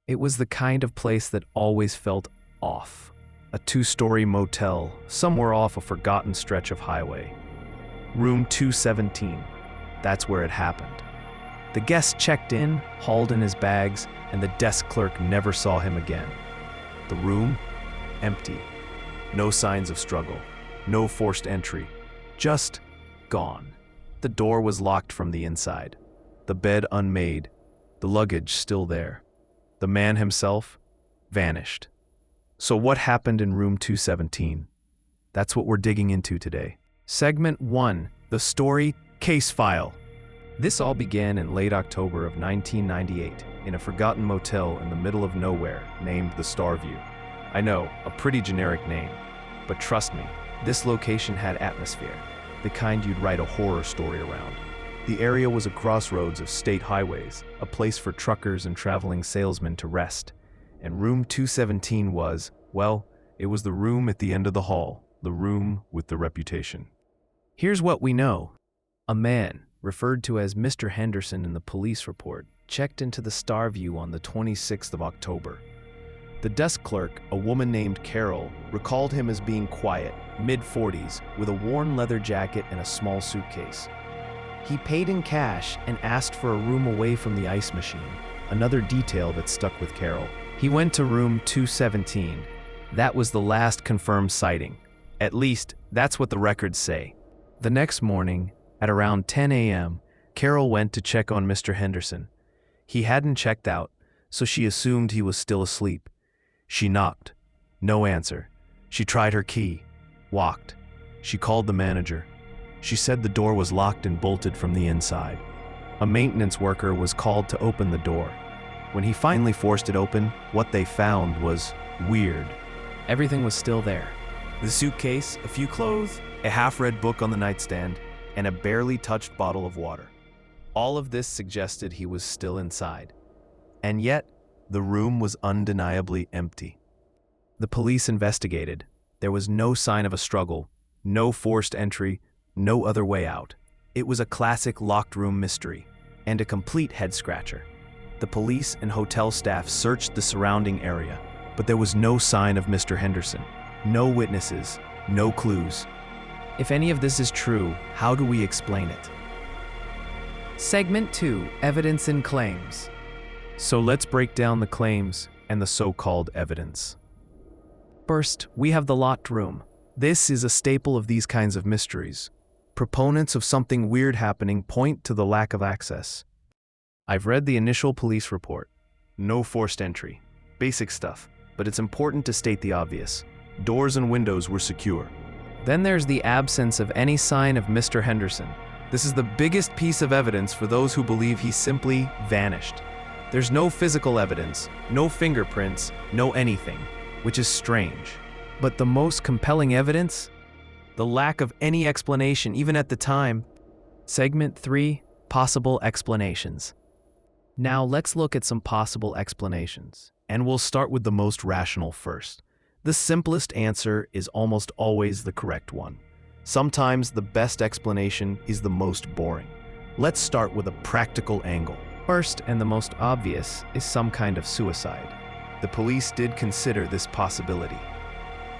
It was the kind of place that always felt off. A two-story motel, somewhere off a forgotten stretch of highway. Room 217. That's where it happened. The guest checked in, hauled in his bags, and the desk clerk never saw him again. The room? Empty. No signs of struggle. No forced entry. Just gone. The door was locked from the inside. The bed unmade. The luggage still there. The man himself vanished. So what happened in room 217? That's what we're digging into today. Segment 1. The story case file. This all began in late October of 1998 in a forgotten motel in the middle of nowhere named the Starview. I know, a pretty generic name, but trust me, this location had atmosphere, the kind you'd write a horror story around. The area was a crossroads of state highways, a place for truckers and traveling salesmen to rest. And room 217 was, well, it was the room at the end of the hall, the room with the reputation. Here's what we know. A man, referred to as Mr. Henderson in the police report, checked into the Starview on the 26th of October. The desk clerk, a woman named Carol, recalled him as being quiet, mid-40s, with a worn leather jacket and a small suitcase. He paid in cash and asked for a room away from the ice machine, another detail that stuck with Carol. He went to room 217. That was the last confirmed sighting. At least, that's what the records say. The next morning, at around 10 a.m., Carol went to check on Mr. Henderson. He hadn't checked out, so she assumed he was still asleep. She knocked. No answer. She tried her key. Walked. She called the manager. She said the door was locked and bolted from the inside. A maintenance worker was called to open the door. When he finally forced it open, what they found was weird. Everything was still there. The suitcase, a few clothes, a half-read book on the nightstand, and a barely touched bottle of water. All of this suggested he was still inside. And yet, the room was undeniably empty. The police investigated. There was no sign of a struggle, no forced entry, no other way out. It was a classic locked room mystery, and a complete head-scratcher. The police and hotel staff searched the surrounding area, but there was no sign of Mr. Henderson. No witnesses, no clues. If any of this is true, how do we explain it? Segment 2, Evidence and Claims. So let's break down the claims and the so-called evidence. First, we have the locked room. This is a staple of these kinds of mysteries. Proponents of something weird happening point to the lack of access. I've read the initial police report. No forced entry. Basic stuff, but it's important to state the obvious. Doors and windows were secure. Then there's the absence of any sign of Mr. Henderson. This is the biggest piece of evidence for those who believe he simply vanished. There's no physical evidence, no fingerprints, no anything, which is strange. But the most compelling evidence? The lack of any explanation, even at the time. Segment 3, Possible Explanations. Now let's look at some possible explanations, and we'll start with the most rational first. The simplest answer is almost always the correct one. Sometimes the best explanation is the most boring. Let's start with a practical angle. First, and the most obvious, is some kind of suicide. The police did consider this possibility.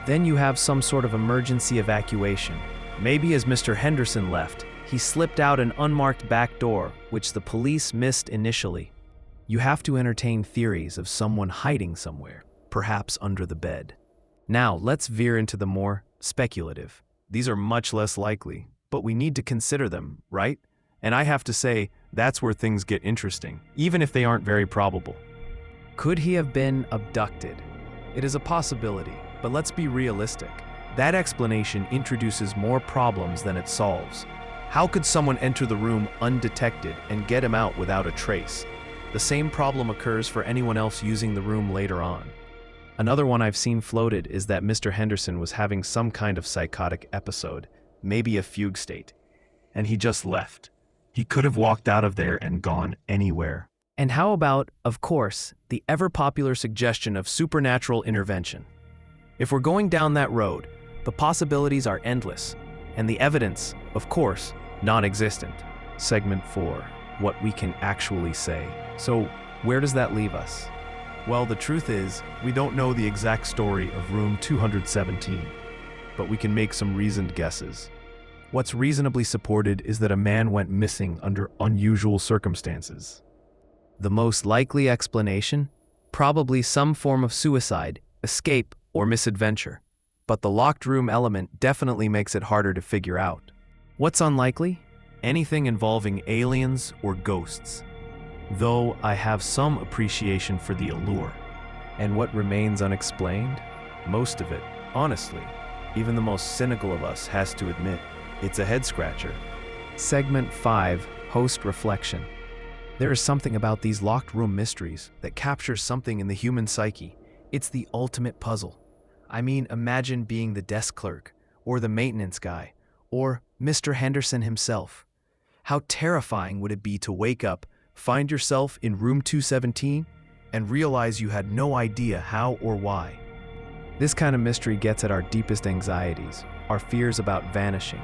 Then you have some sort of emergency evacuation. Maybe as Mr. Henderson left, he slipped out an unmarked back door, which the police missed initially. You have to entertain theories of someone hiding somewhere, perhaps under the bed. Now, let's veer into the more speculative. These are much less likely, but we need to consider them, right? And I have to say, that's where things get interesting, even if they aren't very probable. Could he have been abducted? It is a possibility, but let's be realistic. That explanation introduces more problems than it solves. How could someone enter the room undetected and get him out without a trace? The same problem occurs for anyone else using the room later on. Another one I've seen floated is that Mr. Henderson was having some kind of psychotic episode, maybe a fugue state, and he just left. He could have walked out of there and gone anywhere. And how about, of course, the ever-popular suggestion of supernatural intervention? If we're going down that road, the possibilities are endless, and the evidence, of course, non-existent. Segment 4, what we can actually say. So, where does that leave us? Well, the truth is, we don't know the exact story of room 217, but we can make some reasoned guesses. What's reasonably supported is that a man went missing under unusual circumstances. The most likely explanation? Probably some form of suicide, escape, or misadventure. But the locked room element definitely makes it harder to figure out. What's unlikely? Anything involving aliens or ghosts. Though I have some appreciation for the allure. And what remains unexplained? Most of it, honestly. Even the most cynical of us has to admit, it's a head-scratcher. Segment 5, Host Reflection. There is something about these locked room mysteries that captures something in the human psyche. It's the ultimate puzzle. I mean, imagine being the desk clerk, or the maintenance guy, or Mr. Henderson himself. How terrifying would it be to wake up, find yourself in room 217, and realize you had no idea how or why? This kind of mystery gets at our deepest anxieties, our fears about vanishing,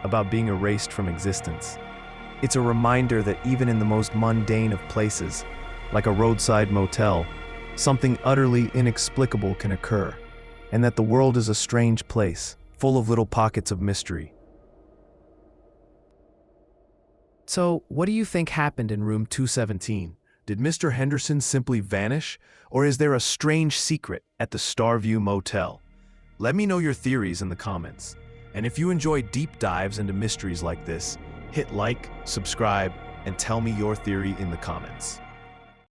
about being erased from existence. It's a reminder that even in the most mundane of places, like a roadside motel, something utterly inexplicable can occur, and that the world is a strange place, full of little pockets of mystery. So, what do you think happened in room 217? Did Mr. Henderson simply vanish, or is there a strange secret at the Starview Motel? Let me know your theories in the comments. And if you enjoy deep dives into mysteries like this, hit like, subscribe, and tell me your theory in the comments.